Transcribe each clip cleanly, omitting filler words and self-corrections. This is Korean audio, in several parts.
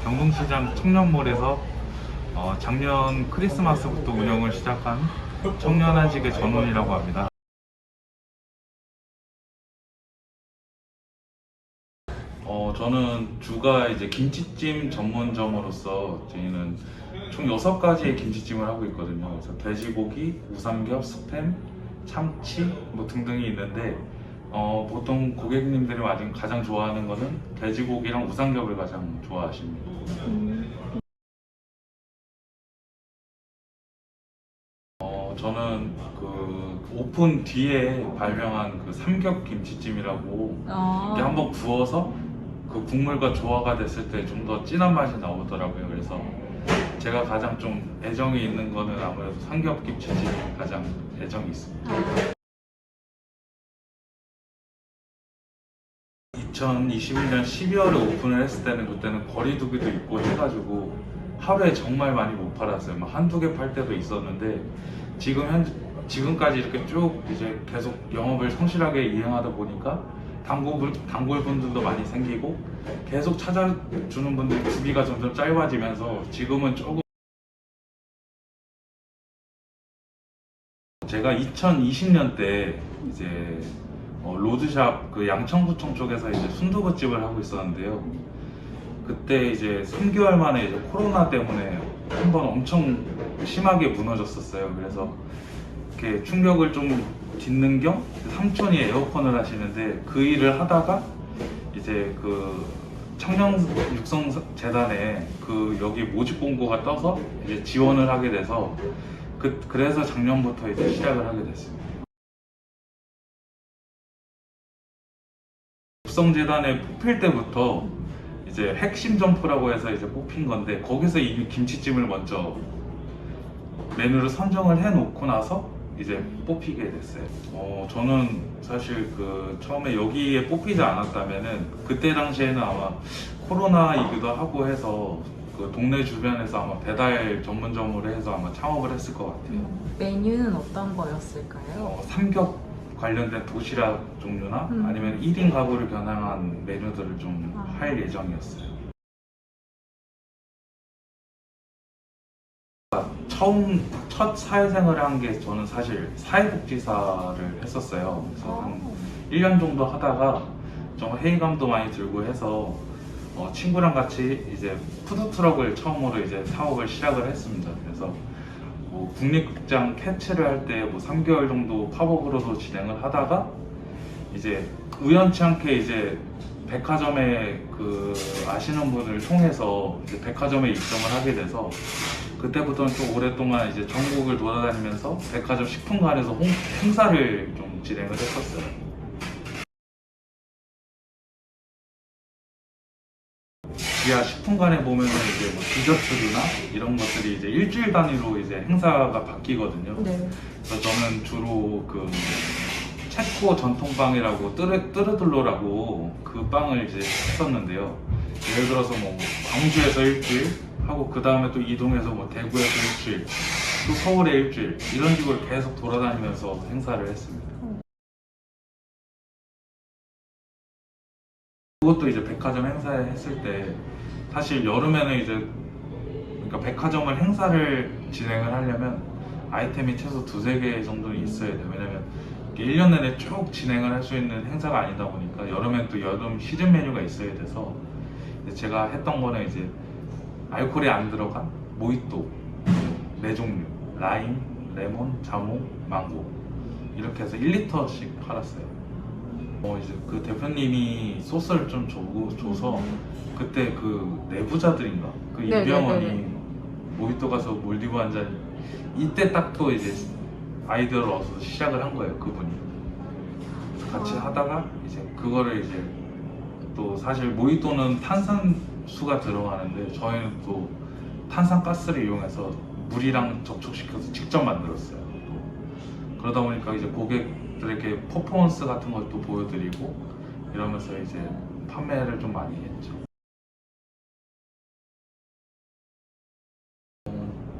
경동시장 청년몰에서 작년 크리스마스부터 운영을 시작한 청년한식의 전원이라고 합니다. 저는 주가 이제 김치찜 전문점으로서 저희는 총 6가지의 김치찜을 하고 있거든요. 그래서 돼지고기, 우삼겹, 스팸, 참치 뭐 등등이 있는데 보통 고객님들이 가장 좋아하는 거는 돼지고기랑 우삼겹을 가장 좋아하십니다. 저는 그 오픈 뒤에 발명한 그 삼겹 김치찜이라고 이게 한번 구워서 그 국물과 조화가 됐을 때 좀 더 진한 맛이 나오더라고요. 그래서 제가 가장 좀 애정이 있는 거는 아무래도 삼겹 김치찜이 가장 애정이 있습니다. 2021년 12월에 오픈을 했을 때는 그때는 거리두기도 있고 해가지고 하루에 정말 많이 못 팔았어요. 막 한두 개 팔 때도 있었는데 지금까지 이렇게 쭉 이제 계속 영업을 성실하게 이행하다 보니까 단골분들도 많이 생기고 계속 찾아주는 분들 주기가 점점 짧아지면서 지금은 조금 제가 2020년 때 이제 로드샵 그 양천구청 쪽에서 이제 순두부집을 하고 있었는데요. 그때 이제 3개월 만에 이제 코로나 때문에 한번 엄청 심하게 무너졌었어요. 그래서 이렇게 충격을 좀 딛는 겸 삼촌이 에어컨을 하시는데 그 일을 하다가 이제 그 청년육성재단에 그 여기 모집 공고가 떠서 이제 지원을 하게 돼서 그래서 작년부터 이제 시작을 하게 됐습니다. 육성재단에 뽑힐 때부터 이제 핵심 점포라고 해서 이제 뽑힌 건데 거기서 이미 김치찜을 먼저 메뉴를 선정을 해놓고 나서 이제 뽑히게 됐어요. 저는 사실 그 처음에 여기에 뽑히지 않았다면은 그때 당시에는 아마 코로나이기도 하고 해서 그 동네 주변에서 아마 배달 전문점으로 해서 아마 창업을 했을 것 같아요. 메뉴는 어떤 거였을까요? 삼겹 관련된 도시락 종류나 아니면 1인 가구를 겨냥한 메뉴들을 좀 할 예정이었어요. 첫 사회생활을 한 게 저는 사실 사회복지사를 했었어요. 그래서 한 1년 정도 하다가 좀 회의감도 많이 들고 해서 친구랑 같이 이제 푸드트럭을 처음으로 이제 사업을 시작을 했습니다. 그래서 뭐 국립극장 캐치를 할 때 뭐 3개월 정도 팝업으로도 진행을 하다가 이제 우연치 않게 이제 백화점에 그 아시는 분을 통해서 이제 백화점에 입점을 하게 돼서 그때부터는 좀 오랫동안 이제 전국을 돌아다니면서 백화점 식품관에서 행사를 좀 진행을 했었어요. 지하 식품관에 보면은 이제 뭐 디저트류나 이런 것들이 이제 일주일 단위로 이제 행사가 바뀌거든요. 네. 그래서 저는 주로 그 체코 전통빵이라고 뜨르들로라고 그 빵을 이제 했었는데요. 예를 들어서 뭐 광주에서 일주일 하고 그 다음에 또 이동해서 뭐 대구에서 일주일 또 서울에 일주일 이런 식으로 계속 돌아다니면서 행사를 했습니다. 그것도 이제 백화점 행사에 했을 때 사실 여름에는 이제 그러니까 백화점을 행사를 진행을 하려면 아이템이 최소 2-3개 정도는 있어야 돼요. 왜냐면 1년 내내 쭉 진행을 할 수 있는 행사가 아니다 보니까 여름엔 또 여름 시즌 메뉴가 있어야 돼서 제가 했던 거는 이제 알코올이 안 들어간 모히또 4종류 라임, 레몬, 자몽, 망고 이렇게 해서 1리터씩 팔았어요. 이제 그 대표님이 소스를 좀 줘서 그때 그 내부자들인가 그 임병원이 모히또 가서 몰디브 한 잔 이때 딱 또 이제 아이디어를 얻어서 시작을 한 거예요. 그분이 그래서 같이 하다가 이제 그거를 이제 또 사실 모히또는 탄산수가 들어가는데 저희는 또 탄산가스를 이용해서 물이랑 접촉시켜서 직접 만들었어요. 그러다 보니까 이제 고객들에게 퍼포먼스 같은 것도 보여드리고 이러면서 이제 판매를 좀 많이 했죠.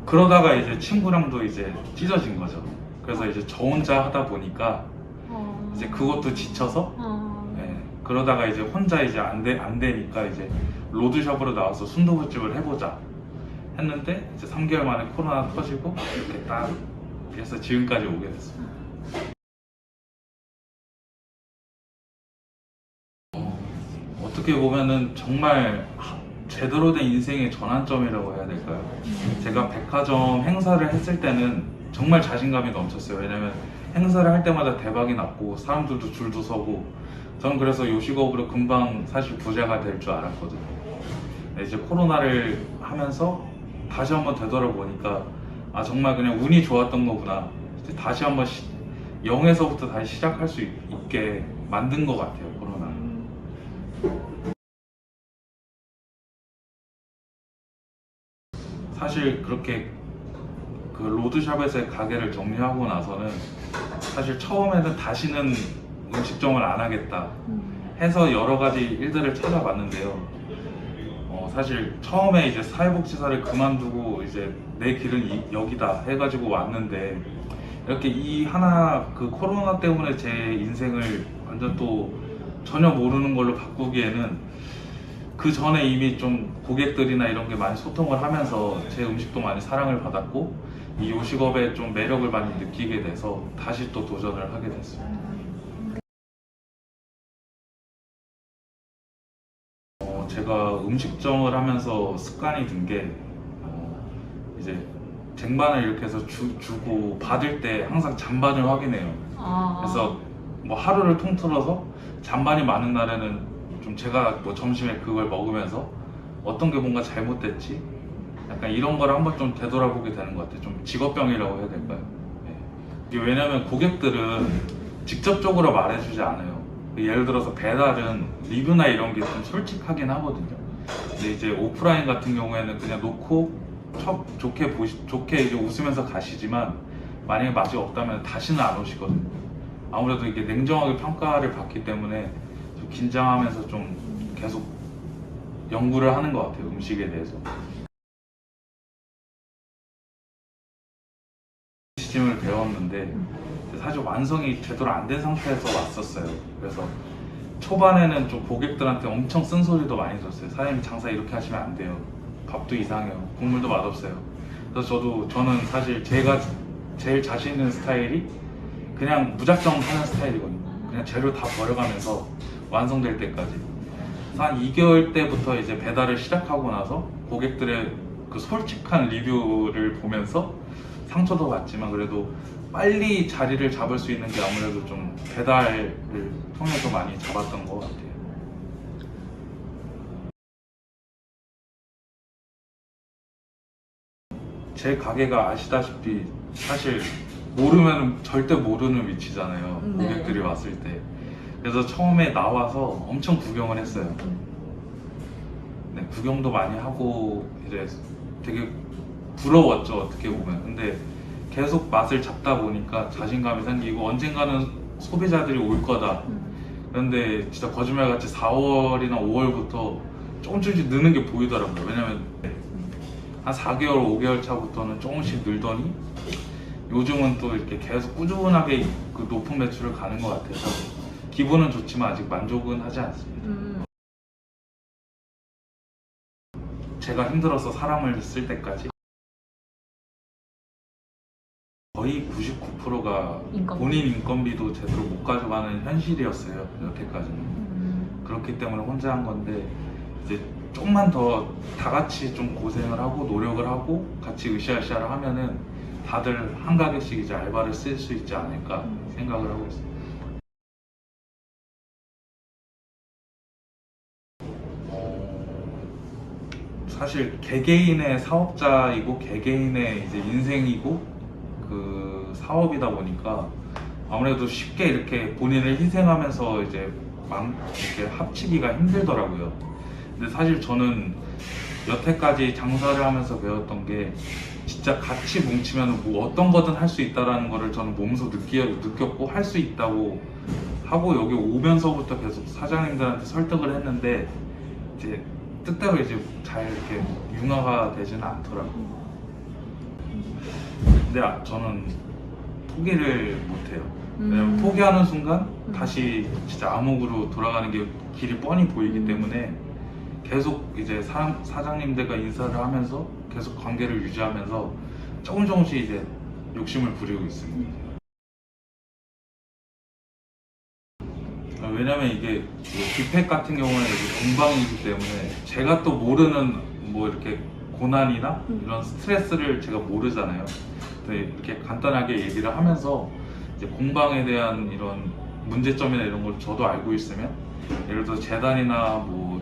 그러다가 이제 친구랑도 이제 찢어진 거죠. 그래서 이제 저 혼자 하다 보니까 이제 그것도 지쳐서 그러다가 이제 혼자 이제 안 되니까 이제 로드샵으로 나와서 순두부집을 해보자 했는데 이제 3개월 만에 코로나 터지고 이렇게 딱 해서 지금까지 오게 됐습니다. 어떻게 보면은 정말 제대로 된 인생의 전환점이라고 해야 될까요? 제가 백화점 행사를 했을 때는 정말 자신감이 넘쳤어요. 왜냐면 행사를 할 때마다 대박이 났고 사람들도 줄도 서고 저는 그래서 요식업으로 금방 사실 부자가 될 줄 알았거든요. 근데 이제 코로나를 하면서 다시 한번 되돌아보니까 아 정말 그냥 운이 좋았던 거구나. 이제 다시 한번 0에서부터 다시 시작할 수 있게 만든 것 같아요, 코로나. 사실 그렇게 그 로드샵에서의 가게를 정리하고 나서는 사실 처음에는 다시는 음식점을 안 하겠다 해서 여러 가지 일들을 찾아봤는데요. 사실 처음에 이제 사회복지사를 그만두고 이제 내 길은 여기다 해가지고 왔는데 이렇게 이 하나 그 코로나 때문에 제 인생을 완전 또 전혀 모르는 걸로 바꾸기에는 그 전에 이미 좀 고객들이나 이런 게 많이 소통을 하면서 제 음식도 많이 사랑을 받았고 이 요식업에 좀 매력을 많이 느끼게 돼서 다시 또 도전을 하게 됐습니다. 제가 음식점을 하면서 습관이 든 게 이제 쟁반을 이렇게 해서 주고 받을 때 항상 잔반을 확인해요. 그래서 뭐 하루를 통틀어서 잔반이 많은 날에는 좀 제가 뭐 점심에 그걸 먹으면서 어떤 게 뭔가 잘못됐지? 약간 이런 걸 한번 좀 되돌아보게 되는 것 같아요. 좀 직업병이라고 해야 될까요? 네. 이게 왜냐면 고객들은 직접적으로 말해주지 않아요. 예를 들어서 배달은 리뷰나 이런 게 좀 솔직하긴 하거든요. 근데 이제 오프라인 같은 경우에는 그냥 놓고 좋게 이제 웃으면서 가시지만 만약에 맛이 없다면 다시는 안 오시거든요. 아무래도 이게 냉정하게 평가를 받기 때문에 좀 긴장하면서 좀 계속 연구를 하는 것 같아요, 음식에 대해서. 시즘을 배웠는데 사실 완성이 제대로 안 된 상태에서 왔었어요. 그래서 초반에는 좀 고객들한테 엄청 쓴소리도 많이 들었어요. 사장님 장사 이렇게 하시면 안 돼요. 밥도 이상해요. 국물도 맛없어요. 그래서 저는 사실 제가 제일 자신 있는 스타일이 그냥 무작정 하는 스타일이거든요. 그냥 재료 다 버려가면서 완성될 때까지. 한 2개월 때부터 이제 배달을 시작하고 나서 고객들의 그 솔직한 리뷰를 보면서 상처도 받지만 그래도 빨리 자리를 잡을 수 있는 게 아무래도 좀 배달을 통해서 많이 잡았던 것 같아요. 제 가게가 아시다시피 사실 모르면 절대 모르는 위치잖아요. 네. 고객들이 왔을 때. 그래서 처음에 나와서 엄청 구경을 했어요. 네, 구경도 많이 하고 이제 되게 부러웠죠, 어떻게 보면. 근데 계속 맛을 잡다 보니까 자신감이 생기고 언젠가는 소비자들이 올 거다. 그런데 진짜 거짓말같이 4월이나 5월부터 조금씩 느는 게 보이더라고요. 왜냐면 한 4개월, 5개월 차부터는 조금씩 늘더니 요즘은 또 이렇게 계속 꾸준하게 그 높은 매출을 가는 것 같아서 기분은 좋지만 아직 만족은 하지 않습니다. 제가 힘들어서 사람을 쓸 때까지 거의 99%가 본인 인건비도 제대로 못 가져가는 현실이었어요, 여태까지는. 그렇기 때문에 혼자 한 건데 이제 조금만 더 다 같이 좀 고생을 하고 노력을 하고 같이 으쌰으쌰를 하면은 다들 한 가게씩 이제 알바를 쓸 수 있지 않을까 생각을 하고 있습니다. 사실 개개인의 사업자이고 개개인의 이제 인생이고 그 사업이다 보니까 아무래도 쉽게 이렇게 본인을 희생하면서 이제 이렇게 합치기가 힘들더라고요. 근데 사실 저는 여태까지 장사를 하면서 배웠던 게 진짜 같이 뭉치면 뭐 어떤 거든 할 수 있다라는 거를 저는 몸소 느꼈고 할 수 있다고 하고 여기 오면서부터 계속 사장님들한테 설득을 했는데 이제 뜻대로 이제 잘 이렇게 융화가 되지는 않더라고요. 근데 저는 포기를 못해요. 왜냐면 포기하는 순간 다시 진짜 암흑으로 돌아가는 게 길이 뻔히 보이기 때문에 계속 이제 사장님들과 인사를 하면서 계속 관계를 유지하면서 조금씩 이제 욕심을 부리고 있습니다. 왜냐면 이게 빅팩 같은 경우는 이제 공방이기 때문에 제가 또 모르는 뭐 이렇게 고난이나 이런 스트레스를 제가 모르잖아요. 근데 이렇게 간단하게 얘기를 하면서 이제 공방에 대한 이런 문제점이나 이런 걸 저도 알고 있으면 예를 들어 재단이나 뭐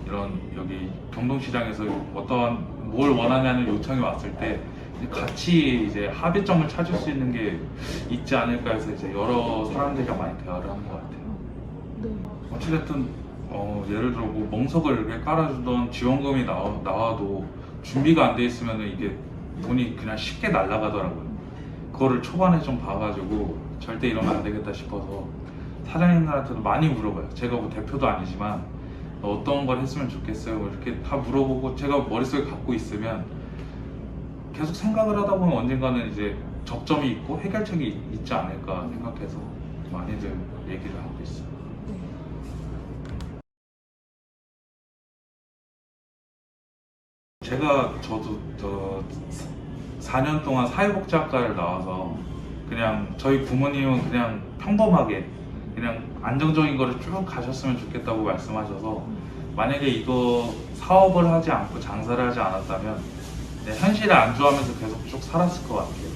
이런 여기 경동시장에서 어떠한 뭘 원하냐는 요청이 왔을 때 이제 같이 이제 합의점을 찾을 수 있는 게 있지 않을까 해서 이제 여러 사람들이랑 많이 대화를 하는 것 같아요. 네. 어찌됐든 예를 들어 뭐 멍석을 이렇게 깔아주던 지원금이 나와도 준비가 안 돼 있으면 이게 돈이 그냥 쉽게 날아가더라고요. 그거를 초반에 좀 봐가지고 절대 이러면 안 되겠다 싶어서 사장님들한테도 많이 물어봐요. 제가 뭐 대표도 아니지만 어떤 걸 했으면 좋겠어요. 뭐 이렇게 다 물어보고 제가 머릿속에 갖고 있으면 계속 생각을 하다 보면 언젠가는 이제 접점이 있고 해결책이 있지 않을까 생각해서 많이들 얘기를 하고 있어요. 네. 저도 4년 동안 사회복지학과를 나와서 그냥 저희 부모님은 그냥 평범하게 그냥 안정적인 거를 쭉 가셨으면 좋겠다고 말씀하셔서 만약에 이거 사업을 하지 않고 장사를 하지 않았다면 현실에 안주하면서 계속 쭉 살았을 것 같아요.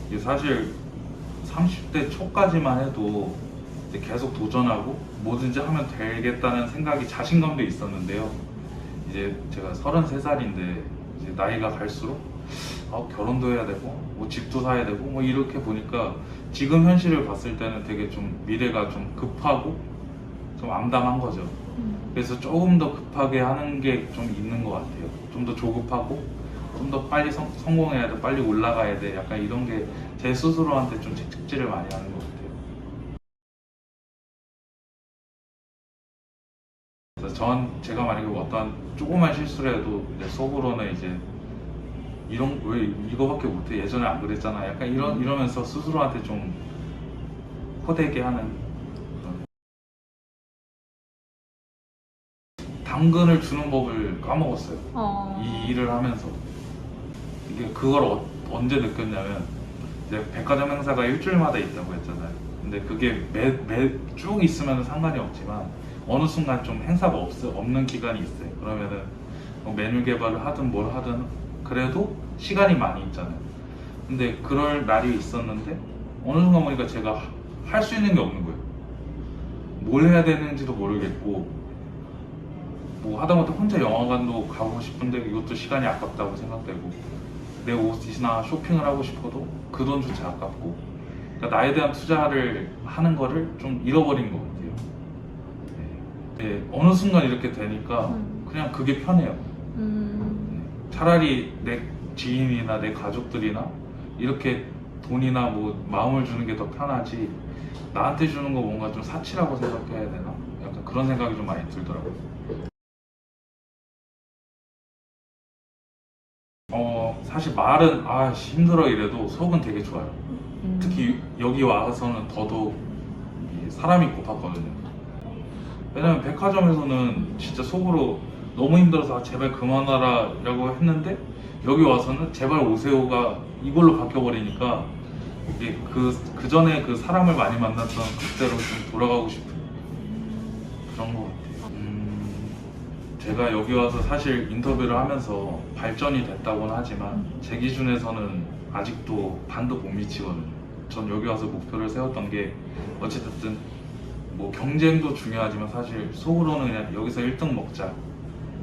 이게 사실 30대 초까지만 해도 이제 계속 도전하고 뭐든지 하면 되겠다는 생각이 자신감도 있었는데요. 이제 제가 33살인데 이제 나이가 갈수록 결혼도 해야 되고 뭐 집도 사야 되고 뭐 이렇게 보니까 지금 현실을 봤을 때는 되게 좀 미래가 좀 급하고 좀 암담한 거죠. 그래서 조금 더 급하게 하는 게 좀 있는 것 같아요. 좀 더 조급하고 좀 더 빨리 성공해야 돼, 빨리 올라가야 돼. 약간 이런 게 제 스스로한테 좀 채찍질을 많이 하는 것 같아요. 그래서 제가 만약에 어떤 조그만 실수를 해도 이제 속으로는 이제 왜 이거밖에 못해? 예전에 안 그랬잖아. 약간 이러면서 스스로한테 좀 호되게 하는 그런. 당근을 주는 법을 까먹었어요. 이 일을 하면서. 이게 그걸 언제 느꼈냐면 이제 백화점 행사가 일주일마다 있다고 했잖아요. 근데 그게 쭉 있으면 상관이 없지만 어느 순간 좀 행사가 없는 기간이 있어요. 그러면은 뭐 메뉴 개발을 하든 뭘 하든 그래도 시간이 많이 있잖아요. 근데 그럴 날이 있었는데 어느 순간 보니까 제가 할 수 있는 게 없는 거예요. 뭘 해야 되는지도 모르겠고 뭐 하다못해 혼자 영화관도 가고 싶은데 이것도 시간이 아깝다고 생각되고 내 옷이나 쇼핑을 하고 싶어도 그 돈조차 아깝고 그러니까 나에 대한 투자를 하는 거를 좀 잃어버린 것 같아요. 네, 어느 순간 이렇게 되니까 그냥 그게 편해요. 차라리 내 지인이나 내 가족들이나 이렇게 돈이나 뭐 마음을 주는 게 더 편하지 나한테 주는 거 뭔가 좀 사치라고 생각해야 되나? 약간 그런 생각이 좀 많이 들더라고요. 사실 말은 힘들어 이래도 속은 되게 좋아요. 특히 여기 와서는 더더욱 사람이 고팠거든요. 왜냐면 백화점에서는 진짜 속으로 너무 힘들어서 제발 그만하라 라고 했는데 여기 와서는 제발 오세요가 이걸로 바뀌어버리니까 이게 그 전에 그 사람을 많이 만났던 그때로 좀 돌아가고 싶은 그런 것 같아요. 제가 여기 와서 사실 인터뷰를 하면서 발전이 됐다고는 하지만 제 기준에서는 아직도 반도 못 미치거든요. 전 여기 와서 목표를 세웠던 게 어찌됐든 뭐 경쟁도 중요하지만 사실 속으로는 그냥 여기서 1등 먹자.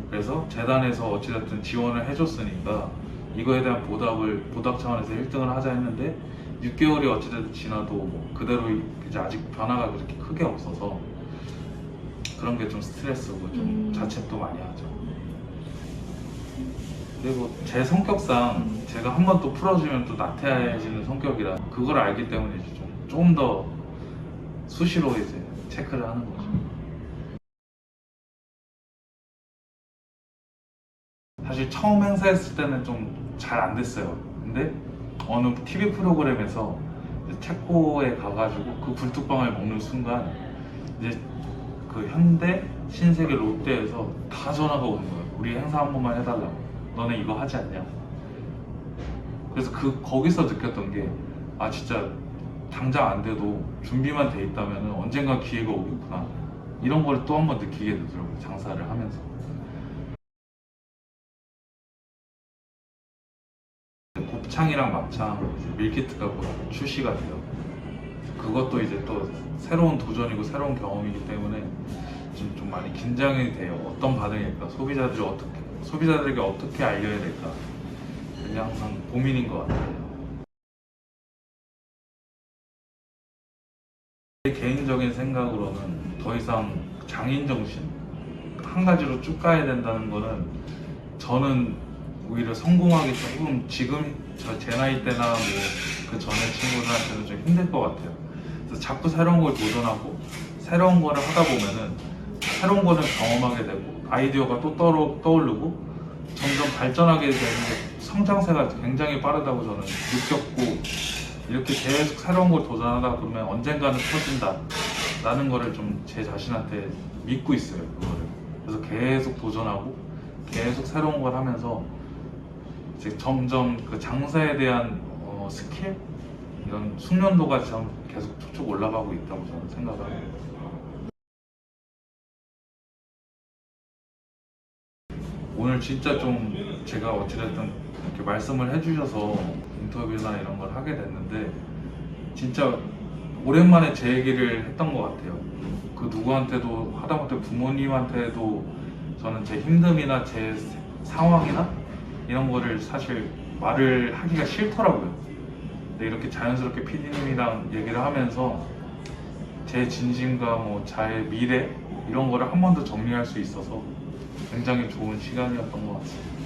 그래서 재단에서 어찌됐든 지원을 해줬으니까 이거에 대한 보답 차원에서 1등을 하자 했는데 6개월이 어찌됐든 지나도 뭐 그대로 이제 아직 변화가 그렇게 크게 없어서 그런 게 좀 스트레스고 좀 자책도 많이 하죠. 그리고 제 성격상 제가 한 번 또 풀어주면 또 나태해지는 성격이라 그걸 알기 때문에 이제 좀 더 수시로 이제 체크를 하는 거죠. 사실 처음 행사했을 때는 좀 잘 안 됐어요. 근데 어느 TV 프로그램에서 그 체코에 가가지고 그 굴뚝빵을 먹는 순간 이제 그 현대, 신세계, 롯데에서 다 전화가 오는 거예요. 우리 행사 한 번만 해달라고. 너네 이거 하지 않냐? 그래서 거기서 느꼈던 게 아 진짜 당장 안 돼도 준비만 돼 있다면 언젠가 기회가 오겠구나. 이런 걸 또 한 번 느끼게 되더라고요. 장사를 하면서. 곱창이랑 막창, 이제 밀키트가 곧 출시가 돼요. 그것도 이제 또 새로운 도전이고 새로운 경험이기 때문에 지금 좀 많이 긴장이 돼요. 어떤 반응일까? 소비자들에게 어떻게 알려야 될까? 그게 항상 고민인 것 같아요. 제 개인적인 생각으로는 더 이상 장인 정신 한 가지로 쭉 가야 된다는 거는 저는 오히려 성공하기 조금 지금 제 나이 때나 뭐 그 전에 친구들한테는 좀 힘들 것 같아요. 그래서 자꾸 새로운 걸 도전하고 새로운 거를 하다 보면은 새로운 거를 경험하게 되고 아이디어가 또 떠오르고 점점 발전하게 되는데 성장세가 굉장히 빠르다고 저는 느꼈고 이렇게 계속 새로운 걸 도전하다 보면 언젠가는 터진다 라는 거를 좀 제 자신한테 믿고 있어요. 그거를. 그래서 계속 도전하고 계속 새로운 걸 하면서 이제 점점 그 장사에 대한 스킬 이런 숙련도가 좀 계속 쭉쭉 올라가고 있다고 저는 생각을 합니다. 오늘 진짜 좀 제가 어찌됐든 이렇게 말씀을 해주셔서 인터뷰나 이런 걸 하게 됐는데 진짜 오랜만에 제 얘기를 했던 것 같아요. 그 누구한테도 하다못해 부모님한테도 저는 제 힘듦이나 제 상황이나 이런 거를 사실 말을 하기가 싫더라고요. 근데 이렇게 자연스럽게 PD님이랑 얘기를 하면서 제 진심과 뭐 저의 미래 이런 거를 한 번 더 정리할 수 있어서 굉장히 좋은 시간이었던 것 같습니다.